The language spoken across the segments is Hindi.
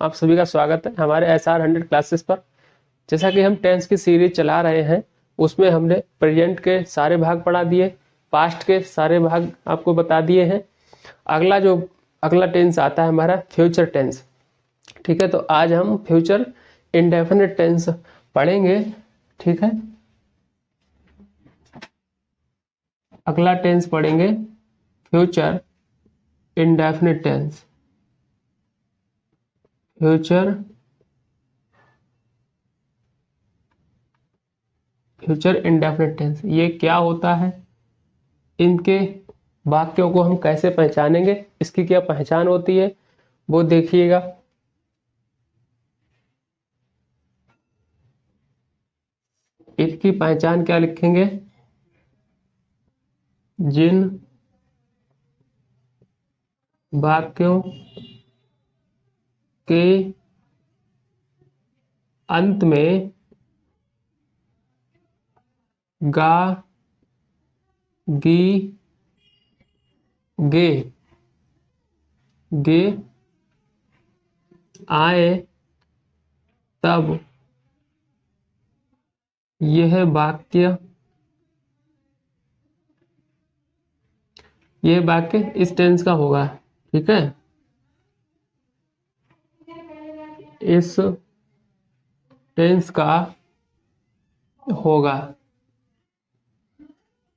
आप सभी का स्वागत है हमारे SR100 क्लासेस पर। जैसा कि हम टेंस की सीरीज चला रहे हैं, उसमें हमने प्रेजेंट के सारे भाग पढ़ा दिए, पास्ट के सारे भाग आपको बता दिए हैं। अगला टेंस आता है हमारा फ्यूचर टेंस। ठीक है, तो आज हम फ्यूचर इंडेफिनिट टेंस पढ़ेंगे। ठीक है, अगला टेंस पढ़ेंगे future indefinite tense. Future indefinite tense ये क्या होता है, इनके वाक्यों को हम कैसे पहचानेंगे, इसकी क्या पहचान होती है वो देखिएगा। इसकी पहचान क्या लिखेंगे? जिन वाक्यों के अंत में गा गी गे गे आए तब यह वाक्य इस टेंस का होगा। ठीक है, इस टेंस का होगा।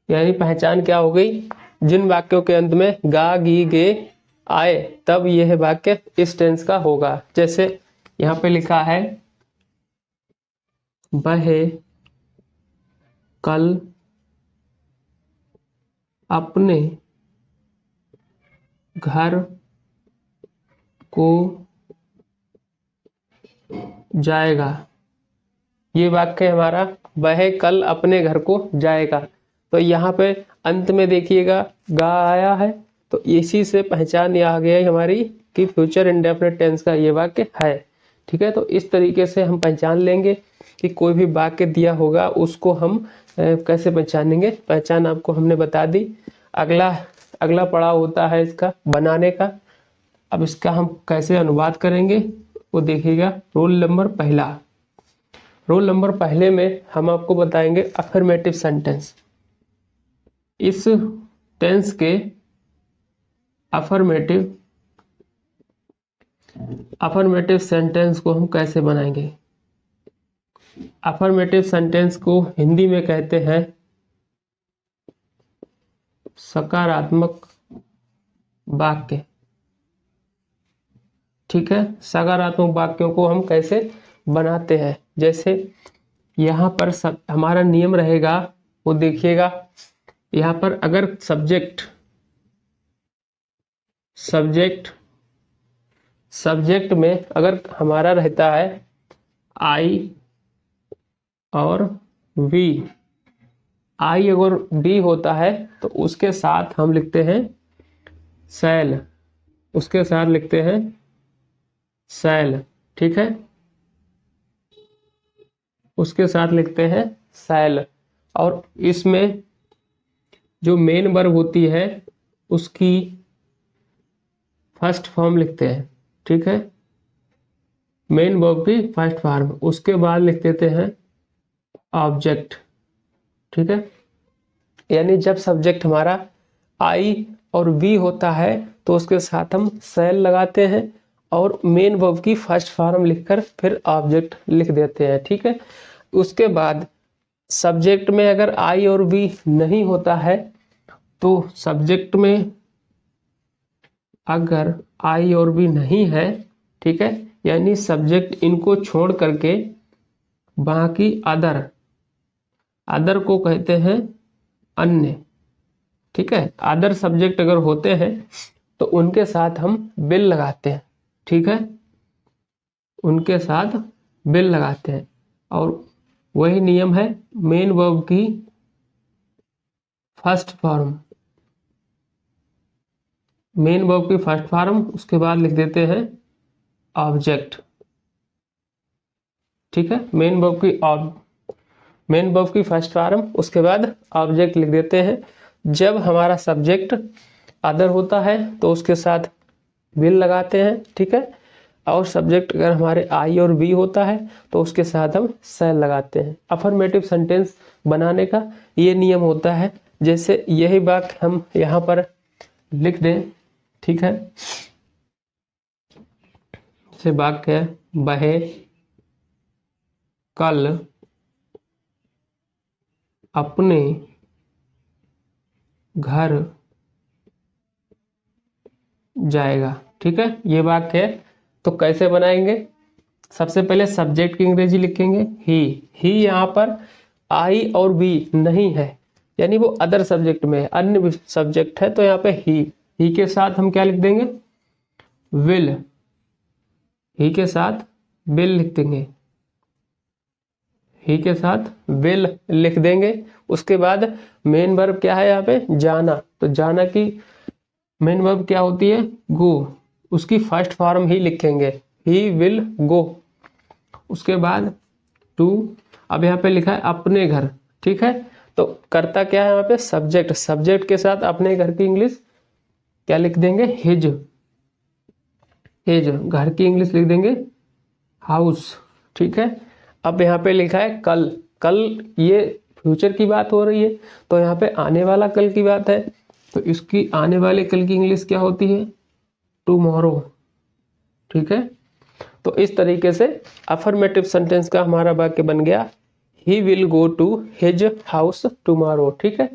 यानी पहचान क्या हो गई? जिन वाक्यों के अंत में गा गी गे आए तब यह वाक्य इस टेंस का होगा। जैसे यहाँ पे लिखा है, वह कल अपने घर को जाएगा। ये वाक्य हमारा, वह कल अपने घर को जाएगा। तो यहाँ पे अंत में देखिएगा गा आया है, तो इसी से पहचान यह आ गया है हमारी कि फ्यूचर इंडेफिनिट टेंस का ये वाक्य है। ठीक है, तो इस तरीके से हम पहचान लेंगे कि कोई भी वाक्य दिया होगा उसको हम कैसे पहचानेंगे। पहचान आपको हमने बता दी। अगला पड़ाव होता है इसका बनाने का। अब इसका हम कैसे अनुवाद करेंगे वो देखिएगा। रोल नंबर पहले में हम आपको बताएंगे अफर्मेटिव सेंटेंस। इस टेंस के अफर्मेटिव सेंटेंस को हम कैसे बनाएंगे? अफर्मेटिव सेंटेंस को हिंदी में कहते हैं सकारात्मक वाक्य। ठीक है, सकारात्मक वाक्यों को हम कैसे बनाते हैं? जैसे यहाँ पर हमारा नियम रहेगा, वो देखिएगा। यहाँ पर अगर सब्जेक्ट में अगर हमारा रहता है आई और वी, आई अगर वी होता है तो उसके साथ हम लिखते हैं सेल, ठीक है, उसके साथ लिखते हैं सेल। और इसमें जो मेन वर्ब होती है उसकी फर्स्ट फॉर्म लिखते हैं। ठीक है, मेन वर्ब की फर्स्ट फॉर्म, उसके बाद लिख देते हैं ऑब्जेक्ट। ठीक है, यानी जब सब्जेक्ट हमारा आई और वी होता है तो उसके साथ हम सेल लगाते हैं और मेन वर्ब की फर्स्ट फॉर्म लिखकर फिर ऑब्जेक्ट लिख देते हैं। ठीक है, उसके बाद सब्जेक्ट में अगर आई और वी नहीं होता है तो सब्जेक्ट में अगर आई और वी नहीं है, ठीक है, यानी सब्जेक्ट इनको छोड़ करके बाकी अदर को कहते हैं अन्य। ठीक है, अदर सब्जेक्ट अगर होते हैं तो उनके साथ हम विल लगाते हैं। ठीक है, उनके साथ विल लगाते हैं और वही नियम है मेन वर्ब की फर्स्ट फॉर्म, उसके बाद लिख देते हैं ऑब्जेक्ट। ठीक है, मेन वर्ब की फर्स्ट फॉर्म, उसके बाद ऑब्जेक्ट लिख देते हैं। जब हमारा सब्जेक्ट अदर होता है तो उसके साथ विल लगाते हैं। ठीक है, और सब्जेक्ट अगर हमारे आई और बी होता है तो उसके साथ हम शैल लगाते हैं। अफर्मेटिव सेंटेंस बनाने का ये नियम होता है। जैसे यही वाक्य हम यहाँ पर लिख दें, ठीक है। जैसे वाक्य है, वह कल अपने घर जाएगा, ठीक है, ये वाक्य है। तो कैसे बनाएंगे? सबसे पहले सब्जेक्ट की अंग्रेजी लिखेंगे ही यहाँ पर आई और बी नहीं है, यानी वो अदर सब्जेक्ट में है, अन्य सब्जेक्ट है, तो यहाँ पे ही के साथ हम क्या लिख देंगे? विल। ही के साथ विल लिख देंगे, ही के साथ विल लिख देंगे। उसके बाद मेन वर्ब क्या है यहाँ पे? जाना। तो जाना की मेन वर्ब क्या होती है? गो। उसकी फर्स्ट फॉर्म ही लिखेंगे, ही विल गो। उसके बाद टू, अब यहाँ पे लिखा है अपने घर, ठीक है। तो करता क्या है यहाँ पे? सब्जेक्ट। सब्जेक्ट के साथ अपने घर की इंग्लिश क्या लिख देंगे? हिज। हिज। घर की इंग्लिश लिख देंगे हाउस, ठीक है। अब यहाँ पे लिखा है कल। कल ये फ्यूचर की बात हो रही है, तो यहाँ पे आने वाला कल की बात है, तो इसकी आने वाले कल की इंग्लिश क्या होती है? टुमारो, ठीक है। तो इस तरीके से अफर्मेटिव सेंटेंस का हमारा वाक्य बन गया, he will go to his house tomorrow, ठीक है।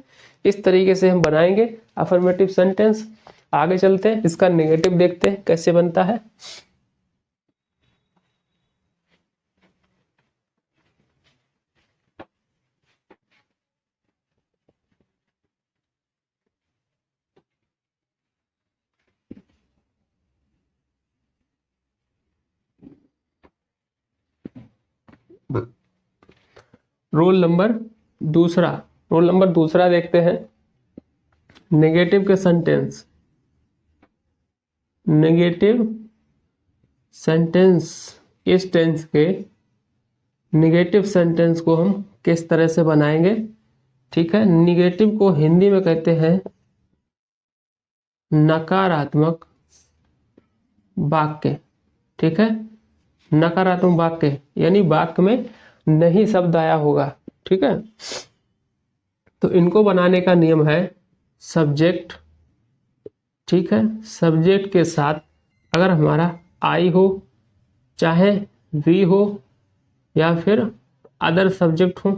इस तरीके से हम बनाएंगे अफर्मेटिव सेंटेंस। आगे चलते हैं, इसका नेगेटिव देखते हैं कैसे बनता है। रोल नंबर दूसरा, रोल नंबर दूसरा देखते हैं। नेगेटिव के सेंटेंस, नेगेटिव सेंटेंस, इस टेंस के नेगेटिव सेंटेंस को हम किस तरह से बनाएंगे, ठीक है। नेगेटिव को हिंदी में कहते हैं नकारात्मक वाक्य, ठीक है। नकारात्मक वाक्य यानी वाक्य में नहीं शब्द आया होगा, ठीक है। तो इनको बनाने का नियम है सब्जेक्ट, ठीक है। सब्जेक्ट के साथ अगर हमारा आई हो, चाहे वी हो, या फिर अदर सब्जेक्ट हो,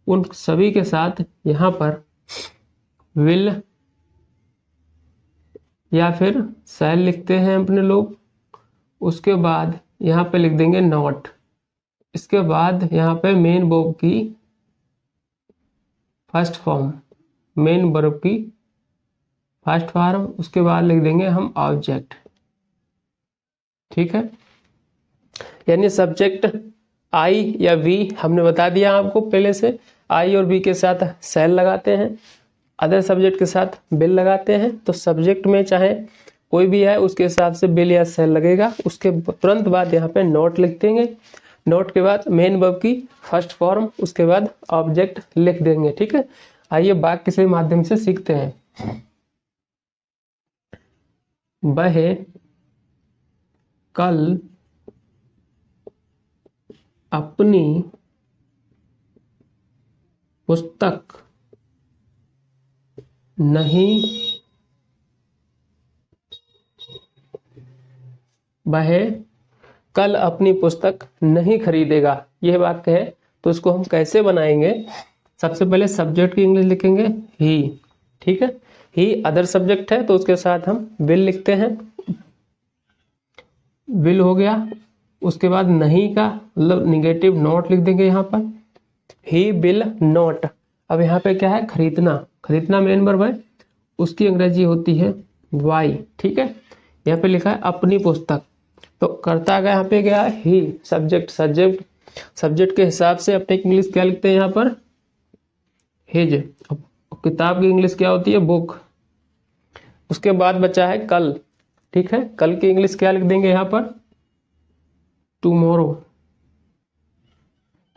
उन सभी के साथ यहाँ पर विल या फिर शैल लिखते हैं अपने लोग। उसके बाद यहाँ पे लिख देंगे नॉट। इसके बाद यहाँ पे मेन वर्ब की फर्स्ट फॉर्म, मेन वर्ब की फर्स्ट फॉर्म, उसके बाद लिख देंगे हम ऑब्जेक्ट, ठीक है। यानी सब्जेक्ट आई या वी, हमने बता दिया आपको पहले से, आई और वी के साथ शैल लगाते हैं, अदर सब्जेक्ट के साथ बिल लगाते हैं। तो सब्जेक्ट में चाहे कोई भी है उसके हिसाब से बिल या शैल लगेगा। उसके तुरंत बाद यहाँ पे नोट लिख देंगे, नोट के बाद मेन वर्ब की फर्स्ट फॉर्म, उसके बाद ऑब्जेक्ट लिख देंगे, ठीक है। आइए वाक्य के माध्यम से सीखते हैं। वह कल अपनी पुस्तक नहीं, वह कल अपनी पुस्तक नहीं खरीदेगा, यह वाक्य है। तो इसको हम कैसे बनाएंगे? सबसे पहले सब्जेक्ट की इंग्लिश लिखेंगे ही, ठीक है। ही अदर सब्जेक्ट है तो उसके साथ हम विल लिखते हैं, विल हो गया। उसके बाद नहीं का मतलब निगेटिव नॉट लिख देंगे यहाँ पर, ही विल नॉट। अब यहाँ पे क्या है? खरीदना। खरीदना मेन वर्ब है, उसकी अंग्रेजी होती है वाई, ठीक है। यहाँ पे लिखा है अपनी पुस्तक, तो करता का यहाँ पे क्या है? ही। सब्जेक्ट, सब्जेक्ट के हिसाब से अपने इंग्लिश क्या लिखते हैं यहाँ पर? हिज। किताब की इंग्लिश क्या होती है? बुक। उसके बाद बचा है कल, ठीक है। कल की इंग्लिश क्या लिख देंगे यहाँ पर? Tomorrow,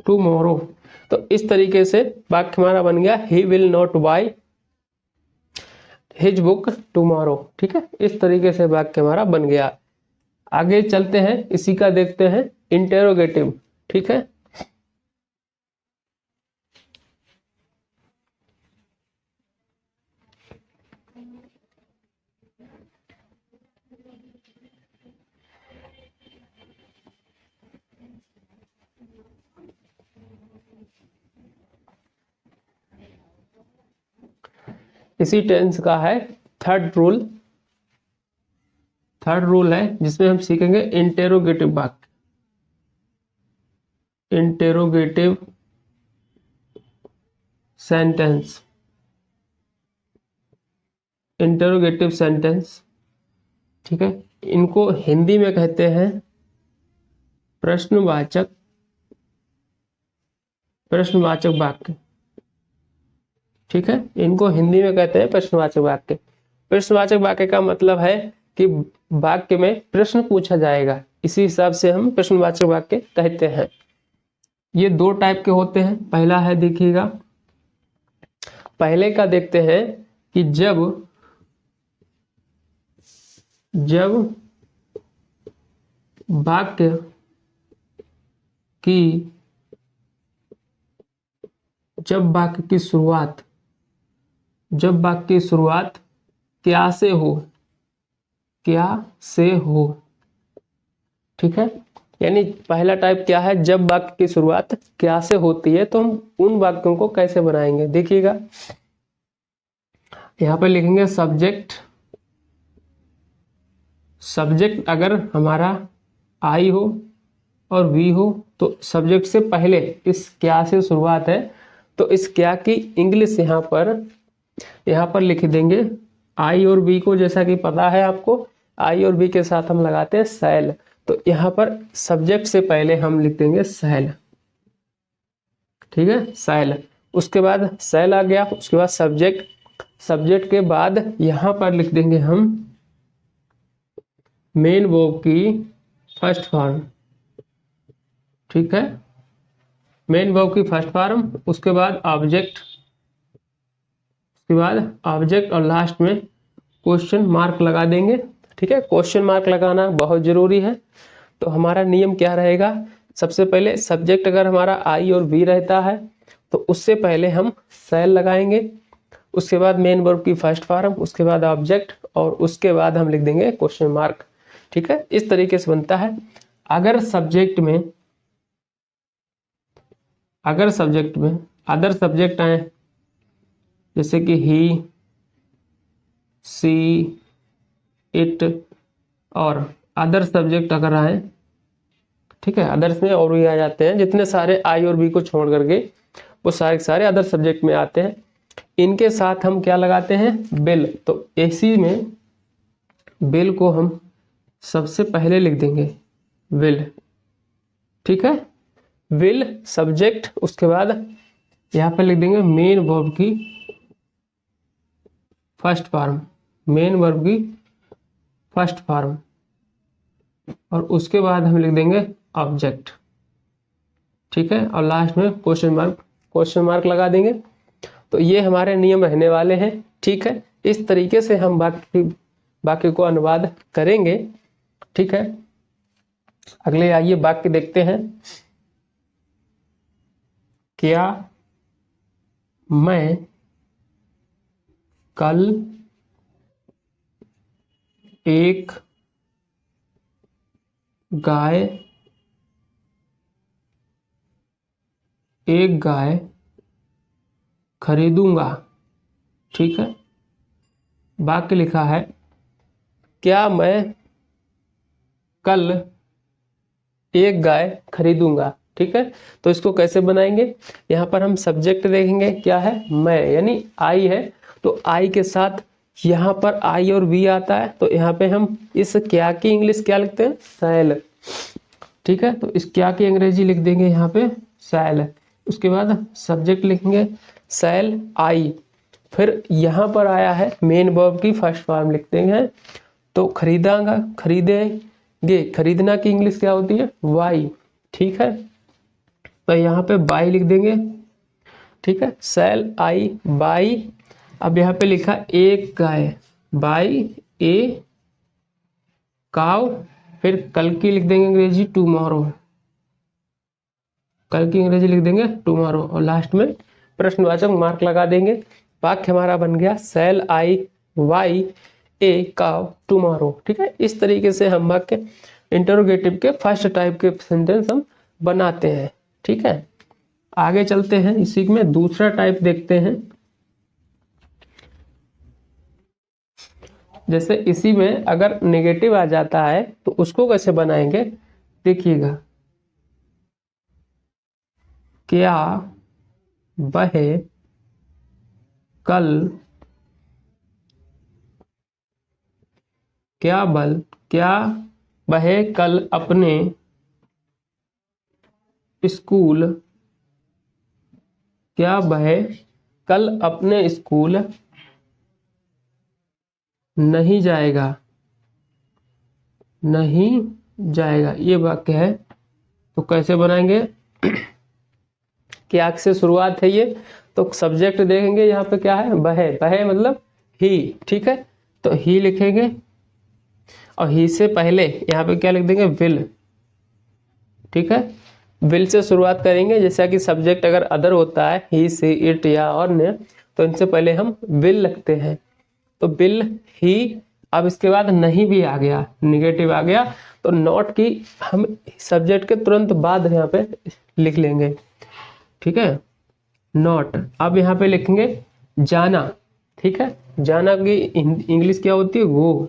tomorrow. तो इस तरीके से वाक्य हमारा बन गया, he will not by his book tomorrow, ठीक है। इस तरीके से वाक्य हमारा बन गया। आगे चलते हैं, इसी का देखते हैं इंटेरोगेटिव। ठीक है, इसी टेंस का है थर्ड रूल। थर्ड रूल है जिसमें हम सीखेंगे इंटेरोगेटिव वाक्य। Interrogative sentence, interrogative sentence. ठीक है, इनको हिंदी में कहते हैं प्रश्नवाचक, प्रश्नवाचक वाक्य। ठीक है, इनको हिंदी में कहते हैं प्रश्नवाचक वाक्य। प्रश्नवाचक वाक्य का मतलब है कि वाक्य में प्रश्न पूछा जाएगा, इसी हिसाब से हम प्रश्नवाचक वाक्य कहते हैं। ये दो टाइप के होते हैं। पहला है, देखिएगा पहले का देखते हैं कि जब वाक्य की जब वाक्य की शुरुआत क्या से हो, क्या से हो। ठीक है, यानी पहला टाइप क्या है, जब वाक्य की शुरुआत क्या से होती है, तो हम उन वाक्यों को कैसे बनाएंगे। देखिएगा यहाँ पर लिखेंगे सब्जेक्ट। सब्जेक्ट अगर हमारा आई हो और वी हो तो सब्जेक्ट से पहले इस क्या से शुरुआत है, तो इस क्या की इंग्लिश यहाँ पर लिख देंगे आई और बी को। जैसा कि पता है आपको, आई और बी के साथ हम लगाते हैं शैल, तो यहाँ पर सब्जेक्ट से पहले हम लिख देंगे शैल। ठीक है, शैल। उसके बाद शैल आ गया, उसके बाद सब्जेक्ट। सब्जेक्ट के बाद यहाँ पर लिख देंगे हम मेन वर्ब की फर्स्ट फॉर्म। ठीक है, मेन वर्ब की फर्स्ट फॉर्म, उसके बाद ऑब्जेक्ट, उसके बाद ऑब्जेक्ट और लास्ट में क्वेश्चन मार्क लगा देंगे। ठीक है, क्वेश्चन मार्क लगाना बहुत जरूरी है। तो हमारा नियम क्या रहेगा, सबसे पहले सब्जेक्ट अगर हमारा आई और बी रहता है तो उससे पहले हम शैल लगाएंगे, उसके बाद मेन वर्ब की फर्स्ट फॉर्म, उसके बाद ऑब्जेक्ट, और उसके बाद हम लिख देंगे क्वेश्चन मार्क। ठीक है, इस तरीके से बनता है। अगर सब्जेक्ट में अदर सब्जेक्ट आए, जैसे कि ही, सी, इट और अदर सब्जेक्ट अगर आए, ठीक है, अदर्स में और भी आ जाते हैं, जितने सारे आई और बी को छोड़ करके वो सारे सारे अदर सब्जेक्ट में आते हैं। इनके साथ हम क्या लगाते हैं, विल। तो इसी में विल को हम सबसे पहले लिख देंगे, विल। ठीक है, विल सब्जेक्ट, उसके बाद यहाँ पर लिख देंगे मेन वर्ब की फर्स्ट फॉर्म, मेन वर्ब की फर्स्ट फॉर्म, और उसके बाद हम लिख देंगे ऑब्जेक्ट। ठीक है, और लास्ट में क्वेश्चन मार्क लगा देंगे। तो ये हमारे नियम रहने वाले हैं। ठीक है, इस तरीके से हम वाक्य को अनुवाद करेंगे। ठीक है, अगले आइए वाक्य देखते हैं। क्या मैं कल एक गाय खरीदूंगा। ठीक है, वाक्य लिखा है क्या मैं कल एक गाय खरीदूंगा। ठीक है, तो इसको कैसे बनाएंगे, यहाँ पर हम सब्जेक्ट देखेंगे क्या है, मैं, यानी आई है, तो आई के साथ यहाँ पर आई और बी आता है, तो यहाँ पे हम इस क्या की इंग्लिश क्या लिखते हैं, शैल। ठीक है, तो इस क्या की अंग्रेजी लिख देंगे यहाँ पे शैल। उसके बाद सब्जेक्ट लिखेंगे शैल आई, फिर यहाँ पर आया है मेन वर्ब की फर्स्ट फॉर्म लिख देंगे, तो खरीदांगा, खरीदेंगे, खरीदना की इंग्लिश क्या होती है, वाई। ठीक है, तो यहाँ पे बाई लिख देंगे। ठीक है, सेल आई बाई। अब यहाँ पे लिखा एक गाय, बाई ए काव फिर कल की लिख देंगे अंग्रेजी टुमारो, कल की अंग्रेजी लिख देंगे टुमारो, और लास्ट में प्रश्नवाचक मार्क लगा देंगे। वाक्य हमारा बन गया सेल आई वाई ए काव टुमारो। ठीक है, इस तरीके से हम वाक्य इंटरोगेटिव के फर्स्ट टाइप के सेंटेंस हम बनाते हैं। ठीक है, आगे चलते हैं, इसी में दूसरा टाइप देखते हैं। जैसे इसी में अगर नेगेटिव आ जाता है तो उसको कैसे बनाएंगे, देखिएगा। क्या वह कल, क्या वह कल अपने स्कूल, क्या वह कल अपने स्कूल नहीं जाएगा, नहीं जाएगा, ये वाक्य है। तो कैसे बनाएंगे, क्या से शुरुआत है ये, तो सब्जेक्ट देखेंगे यहाँ पे क्या है, वह, वह मतलब ही। ठीक है, तो ही लिखेंगे और ही से पहले यहाँ पे क्या लिख देंगे, विल। ठीक है, विल से शुरुआत करेंगे, जैसा कि सब्जेक्ट अगर अदर होता है ही सी इट या और ने, तो इनसे पहले हम विल लगते हैं। तो विल ही, अब इसके बाद नहीं भी आ गया, निगेटिव आ गया, तो नॉट की हम सब्जेक्ट के तुरंत बाद यहाँ पे लिख लेंगे। ठीक है, नॉट। अब यहाँ पे लिखेंगे जाना। ठीक है, जाना की इंग्लिश क्या होती है, गो।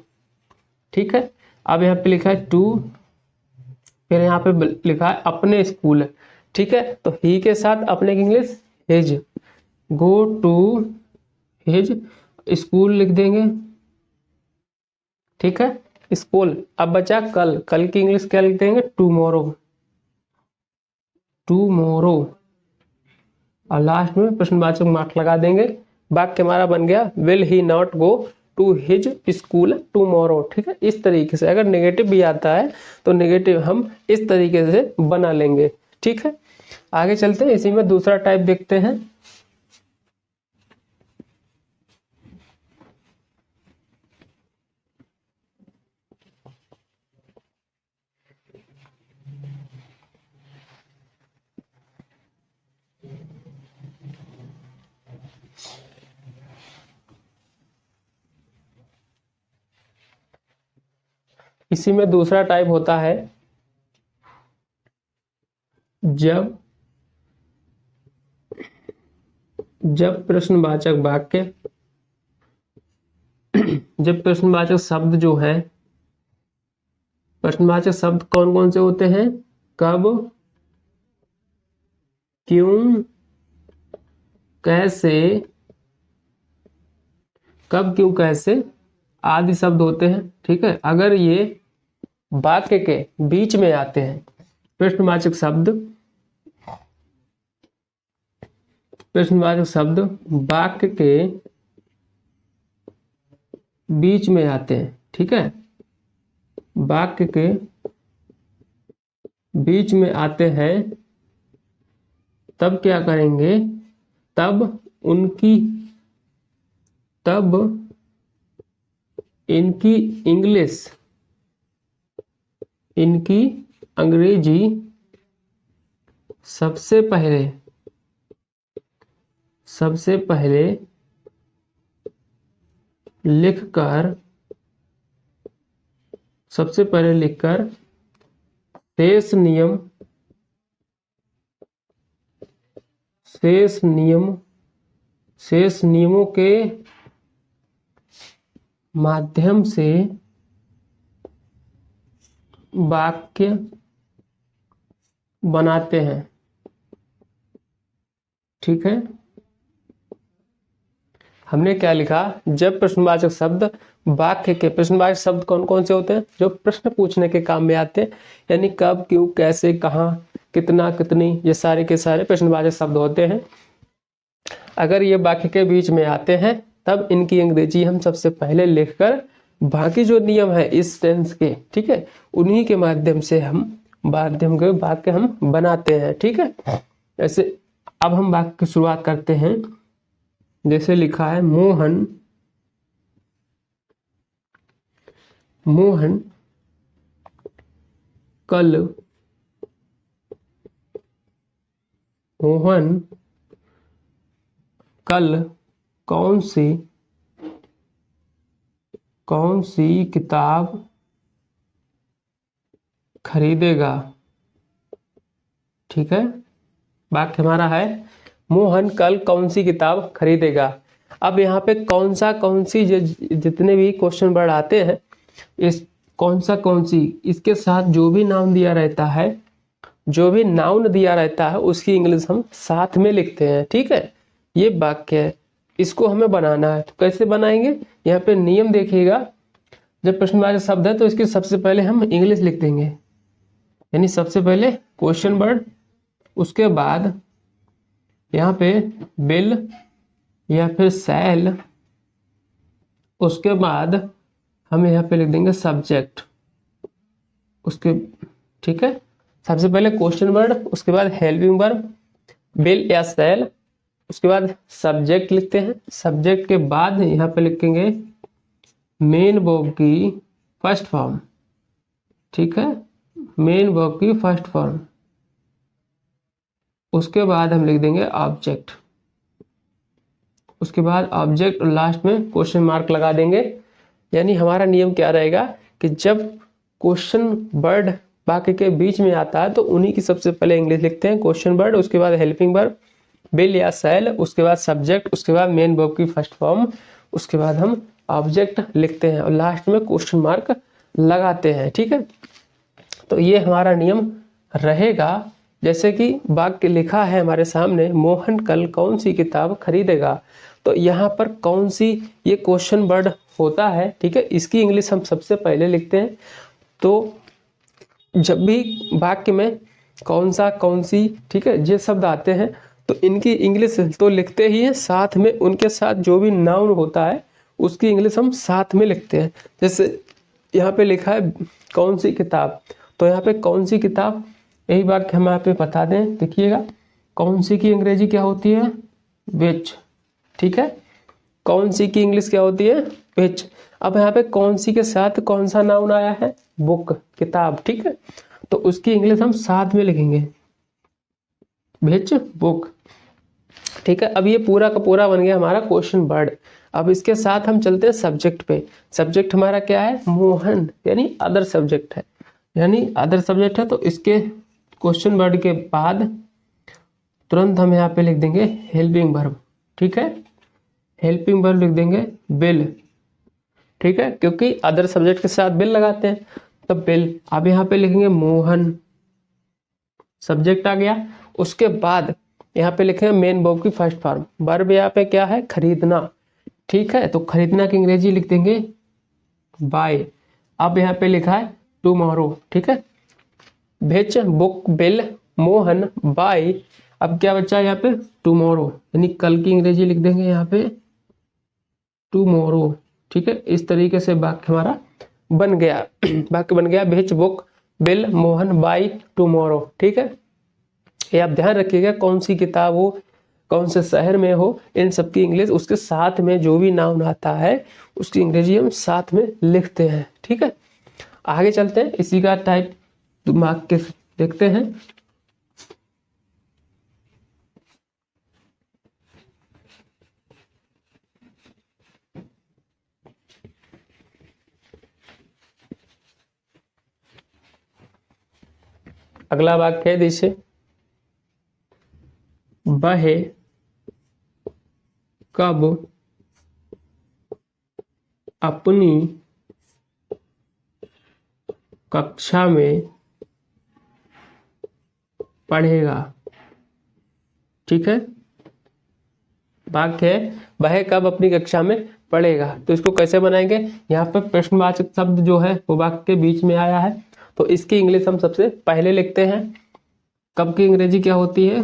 ठीक है, अब यहाँ पे लिखा है टू, फिर यहाँ पे लिखा है अपने स्कूल। ठीक है, तो ही के साथ अपने की English his, go to his school लिख देंगे। ठीक है, स्कूल। अब बचा कल, कल की इंग्लिश क्या लिख देंगे, टुमारो, टुमारो, और लास्ट में प्रश्नवाचक मार्क लगा देंगे। वाक्य हमारा बन गया will he not go to his school tomorrow. ठीक है, इस तरीके से अगर नेगेटिव भी आता है तो नेगेटिव हम इस तरीके से बना लेंगे। ठीक है, आगे चलते हैं, इसी में दूसरा टाइप देखते हैं। इसी में दूसरा टाइप होता है जब प्रश्नवाचक वाक्य, जब प्रश्नवाचक शब्द जो है, प्रश्नवाचक शब्द कौन कौन से होते हैं, कब, क्यों, कैसे, कब क्यों कैसे आदि शब्द होते हैं। ठीक है, अगर ये वाक्य के बीच में आते हैं, प्रश्नवाचक शब्द, प्रश्नवाचक शब्द वाक्य के बीच में आते हैं। ठीक है, वाक्य के बीच में आते हैं, तब क्या करेंगे, तब उनकी, तब इनकी इंग्लिश, इनकी अंग्रेजी सबसे पहले, सबसे पहले लिखकर, सबसे पहले लिखकर शेष नियम, शेष नियम, शेष नियमों के माध्यम से वाक्य बनाते हैं। ठीक है, हमने क्या लिखा, जब प्रश्नवाचक शब्द वाक्य के, प्रश्नवाचक शब्द कौन कौन से होते हैं, जो प्रश्न पूछने के काम में आते हैं, यानी कब, क्यों, कैसे, कहाँ, कितना, कितनी, ये सारे के सारे प्रश्नवाचक शब्द होते हैं। अगर ये वाक्य के बीच में आते हैं तब इनकी अंग्रेजी हम सबसे पहले लिखकर बाकी जो नियम है इस टेंस के, ठीक है, उन्हीं के माध्यम से हम माध्यम के वाक्य हम बनाते हैं। ठीक है, ऐसे अब हम वाक्य की शुरुआत करते हैं। जैसे लिखा है मोहन, मोहन कल मोहन कल कौन सी किताब खरीदेगा। ठीक है, वाक्य हमारा है मोहन कल कौन सी किताब खरीदेगा। अब यहाँ पे कौन सी जितने भी क्वेश्चन वर्ड आते हैं, इस कौन सी इसके साथ जो भी नाउन दिया रहता है उसकी इंग्लिश हम साथ में लिखते हैं। ठीक है, ये वाक्य है, इसको हमें बनाना है। तो कैसे बनाएंगे, यहाँ पे नियम देखिएगा। जब प्रश्नवाचक शब्द है तो इसकी सबसे पहले हम इंग्लिश लिख देंगे, यानी सबसे पहले क्वेश्चन वर्ड, उसके बाद यहाँ पे विल या फिर शैल, उसके बाद हम यहाँ पे लिख देंगे सब्जेक्ट उसके। ठीक है, सबसे पहले क्वेश्चन वर्ड, उसके बाद हेल्पिंग वर्ब विल या शैल, उसके बाद सब्जेक्ट लिखते हैं। सब्जेक्ट के बाद यहाँ पे लिखेंगे मेन वर्ब की फर्स्ट फॉर्म। ठीक है, मेन वर्ब की फर्स्ट फॉर्म, उसके बाद हम लिख देंगे ऑब्जेक्ट, उसके बाद ऑब्जेक्ट और लास्ट में क्वेश्चन मार्क लगा देंगे। यानी हमारा नियम क्या रहेगा कि जब क्वेश्चन वर्ड वाक्य के बीच में आता है तो उन्हीं की सबसे पहले इंग्लिश लिखते हैं, क्वेश्चन वर्ड, उसके बाद हेल्पिंग वर्ब विल या शैल, उसके बाद सब्जेक्ट, उसके बाद मेन वर्ब की फर्स्ट फॉर्म, उसके बाद हम ऑब्जेक्ट लिखते हैं और लास्ट में क्वेश्चन मार्क लगाते हैं। ठीक है, तो ये हमारा नियम रहेगा। जैसे कि वाक्य लिखा है हमारे सामने, मोहन कल कौन सी किताब खरीदेगा, तो यहाँ पर कौन सी ये क्वेश्चन वर्ड होता है। ठीक है, इसकी इंग्लिश हम सबसे पहले लिखते हैं। तो जब भी वाक्य में कौन सी, ठीक है, ये शब्द आते हैं तो इनकी इंग्लिश तो लिखते ही हैं, साथ में उनके साथ जो भी नाउन होता है उसकी इंग्लिश हम साथ में लिखते हैं। जैसे यहाँ पे लिखा है कौन सी किताब, तो यहाँ पे कौन सी किताब, यही वाक्य हम यहाँ पे बता दें। देखिएगा, कौन सी की अंग्रेजी क्या होती है, विच। ठीक है, कौन सी की इंग्लिश क्या होती है, विच। अब यहाँ पे कौन सी के साथ कौन सा नाउन आया है, बुक, किताब। ठीक है, तो उसकी इंग्लिश हम साथ में लिखेंगे, विच बुक। ठीक है, अब ये पूरा का पूरा बन गया हमारा क्वेश्चन वर्ड। अब इसके साथ हम चलते हैं सब्जेक्ट पे। सब्जेक्ट हमारा क्या है, मोहन, यानी अदर सब्जेक्ट है, तो इसके क्वेश्चन वर्ड के बाद तुरंत हम यहाँ पे लिख देंगे हेल्पिंग वर्ब। ठीक है, हेल्पिंग वर्ब लिख देंगे विल। ठीक है, क्योंकि अदर सब्जेक्ट के साथ विल लगाते हैं, तब विल। अब यहाँ पे लिखेंगे मोहन, सब्जेक्ट आ गया। उसके बाद यहाँ पे लिखेंगे मेन वर्ब की फर्स्ट फॉर्म, वर्ब यहाँ पे क्या है, खरीदना। ठीक है, तो खरीदना की अंग्रेजी लिख देंगे बाय। अब यहाँ पे लिखा है टुमारो। ठीक है, which book will Mohan buy. अब क्या बचा है यहाँ पे, टुमारो, यानी कल की अंग्रेजी लिख देंगे यहाँ पे टुमारो। ठीक है, इस तरीके से वाक्य हमारा बन गया। वाक्य बन गया विच book will Mohan by tomorrow. ठीक है, ये आप ध्यान रखिएगा, कौन सी किताब हो, कौन से शहर में हो, इन सब की इंग्लिश उसके साथ में जो भी नाउन आता है उसकी अंग्रेजी हम साथ में लिखते हैं। ठीक है, आगे चलते हैं, इसी का टाइप दिमाग के देखते हैं। अगला वाक्य है जैसे वह कब अपनी कक्षा में पढ़ेगा। ठीक है, वाक्य है वह कब अपनी कक्षा में पढ़ेगा, तो इसको कैसे बनाएंगे। यहाँ पर प्रश्नवाचक शब्द जो है वो वाक्य के बीच में आया है, तो इसकी इंग्लिश हम सबसे पहले लिखते हैं। कब की अंग्रेजी क्या होती है,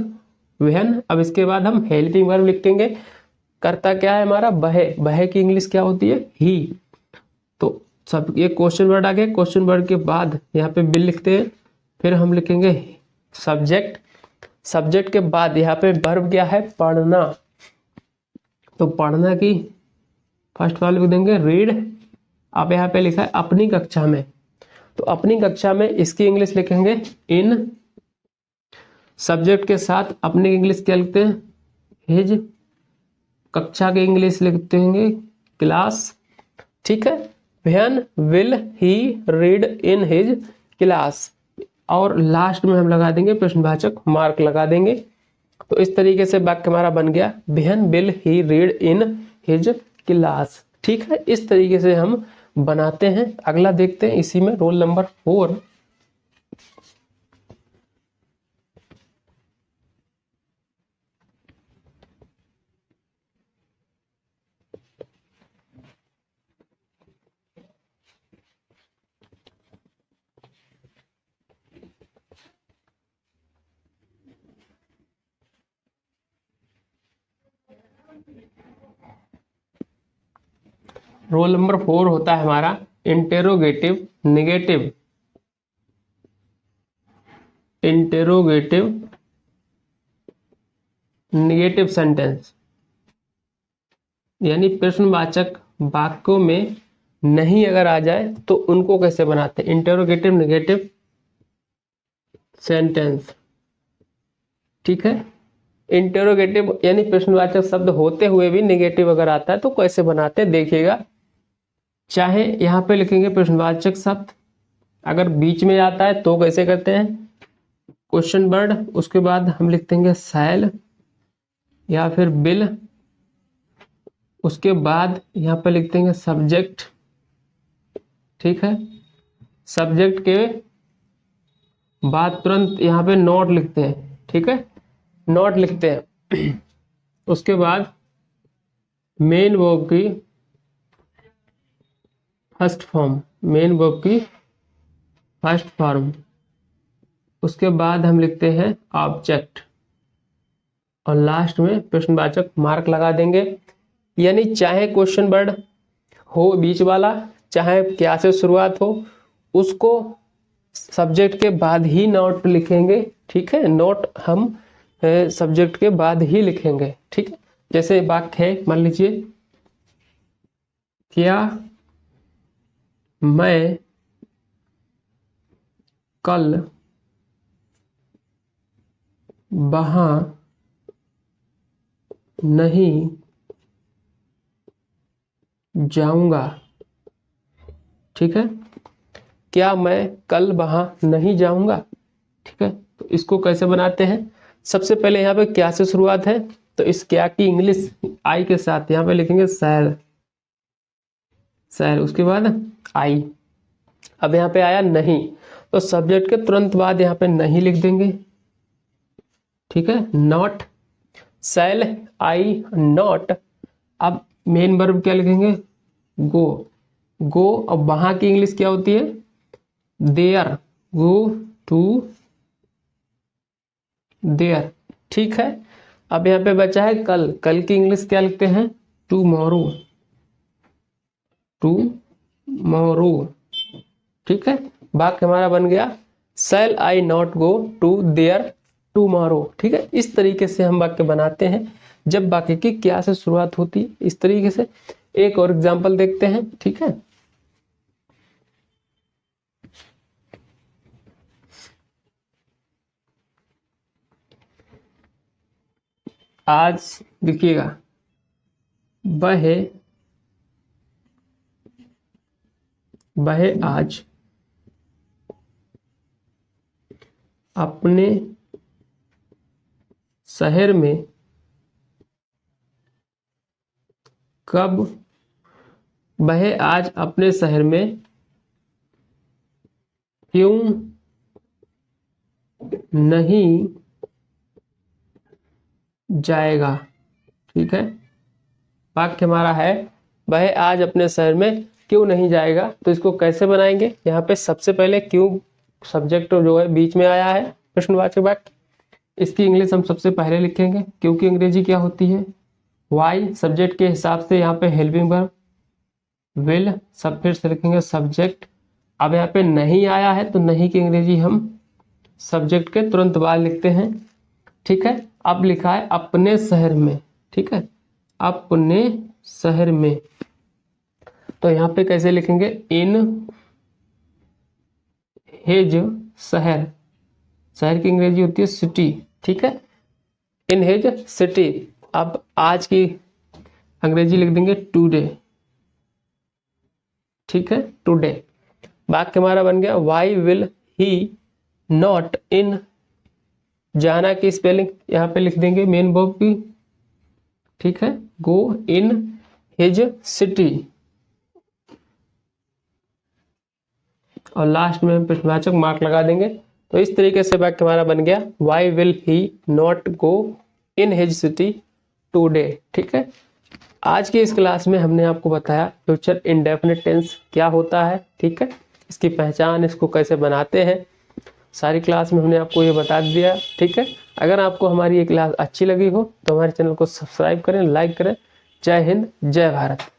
व्हेन। अब इसके बाद हम हेल्पिंग वर्ब लिखेंगे, करता क्या है हमारा, वह की इंग्लिश क्या होती है, ही। तो सब ये क्वेश्चन वर्ड आ गए। क्वेश्चन वर्ड के बाद यहाँ पे विल लिखते हैं, फिर हम लिखेंगे सब्जेक्ट के बाद यहाँ पे वर्ब क्या है, पढ़ना। तो पढ़ना की फर्स्ट वाले लिख देंगे रीड। अब यहाँ पे लिखा है अपनी कक्षा में, तो अपनी कक्षा में इसकी इंग्लिश लिखेंगे इन, सब्जेक्ट के साथ अपनी इंग्लिश क्या लिखते हैं, हिज, कक्षा के इंग्लिश लिखते हैं क्लास, ठीक है। When will he read in his class, और लास्ट में हम लगा देंगे प्रश्नवाचक मार्क लगा देंगे। तो इस तरीके से वाक्य हमारा बन गया, when will he read in his class, ठीक है। इस तरीके से हम बनाते हैं। अगला देखते हैं इसी में रोल नंबर 4। रोल नंबर 4 होता है हमारा interrogative negative, interrogative negative sentence, यानी प्रश्नवाचक वाक्यों में नहीं अगर आ जाए तो उनको कैसे बनाते हैं, इंटेरोगेटिव नेगेटिव सेंटेंस, ठीक है। इंटेरोगेटिव यानी प्रश्नवाचक शब्द होते हुए भी नेगेटिव अगर आता है तो कैसे बनाते हैं देखिएगा। चाहे यहाँ पे लिखेंगे प्रश्नवाचक शब्द अगर बीच में आता है तो कैसे करते हैं, क्वेश्चन वर्ड, उसके बाद हम लिख देंगे शैल या फिर विल, उसके बाद यहाँ पे लिख देंगे सब्जेक्ट, ठीक है। सब्जेक्ट के बाद तुरंत यहाँ पे नॉट लिखते हैं, ठीक है, नॉट लिखते हैं। उसके बाद मेन वर्ब की फर्स्ट फॉर्म, मेन वर्ब की फर्स्ट फॉर्म, उसके बाद हम लिखते हैं ऑब्जेक्ट, और लास्ट में प्रश्नवाचक मार्क लगा देंगे। यानी चाहे क्वेश्चन वर्ड हो बीच वाला, चाहे क्या से शुरुआत हो, उसको सब्जेक्ट के बाद ही नोट लिखेंगे, ठीक है। नोट हम सब्जेक्ट के बाद ही लिखेंगे, ठीक है। जैसे वाक्य है, मान लीजिए क्या मैं कल वहां नहीं जाऊंगा, ठीक है। क्या मैं कल वहां नहीं जाऊंगा, ठीक है। तो इसको कैसे बनाते हैं, सबसे पहले यहाँ पे क्या से शुरुआत है, तो इस क्या की इंग्लिश आई के साथ यहाँ पे लिखेंगे शैल, शैल, उसके बाद आई। अब यहाँ पे आया नहीं, तो सब्जेक्ट के तुरंत बाद यहाँ पे नहीं लिख देंगे, ठीक है। Not, shall I not. अब मेन वर्ब क्या लिखेंगे, गो, गो। अब वहां की इंग्लिश क्या होती है, देयर, गो टू देयर, ठीक है। अब यहाँ पे बचा है कल, कल की इंग्लिश क्या लिखते हैं, टुमारो, टुमारो, ठीक है। वाक्य हमारा बन गया shall I not go to there tomorrow, ठीक है। इस तरीके से हम वाक्य बनाते हैं जब वाक्य की क्या से शुरुआत होती है, इस तरीके से। एक और एग्जांपल देखते हैं, ठीक है। आज देखिएगा, वह आज अपने शहर में कब, वह आज अपने शहर में क्यों नहीं जाएगा, ठीक है। वाक्य हमारा है वह आज अपने शहर में क्यों नहीं जाएगा। तो इसको कैसे बनाएंगे, यहाँ पे सबसे पहले क्यों सब्जेक्ट जो है बीच में आया है प्रश्नवाचक वाक्य, इसकी इंग्लिश हम सबसे पहले लिखेंगे, क्योंकि अंग्रेजी क्या होती है, वाई। सब्जेक्ट के हिसाब से यहाँ पे हेल्पिंग वर्ब विल, सब फिर से लिखेंगे सब्जेक्ट। अब यहाँ पे नहीं आया है तो नहीं की अंग्रेजी हम सब्जेक्ट के तुरंत बाद लिखते हैं, ठीक है। अब लिखा है अपने शहर में, ठीक है, अपने शहर में। तो यहाँ पे कैसे लिखेंगे, इन हिज शहर, शहर की अंग्रेजी होती है सिटी, ठीक है, इन हिज सिटी। अब आज की अंग्रेजी लिख देंगे टुडे, ठीक है, टुडे। वाक्य हमारा बन गया why will he not in, जाना की स्पेलिंग यहाँ पे लिख देंगे मेन वर्ब की, ठीक है, गो इन हिज सिटी, और लास्ट में हम प्रश्नवाचक मार्क लगा देंगे। तो इस तरीके से वाक्य हमारा बन गया why will he not go in his city today, ठीक है। आज की इस क्लास में हमने आपको बताया फ्यूचर इंडेफिनिट टेंस क्या होता है, ठीक है, इसकी पहचान, इसको कैसे बनाते हैं, सारी क्लास में हमने आपको ये बता दिया, ठीक है। अगर आपको हमारी ये क्लास अच्छी लगी हो तो हमारे चैनल को सब्सक्राइब करें, लाइक करें। जय हिंद, जय भारत।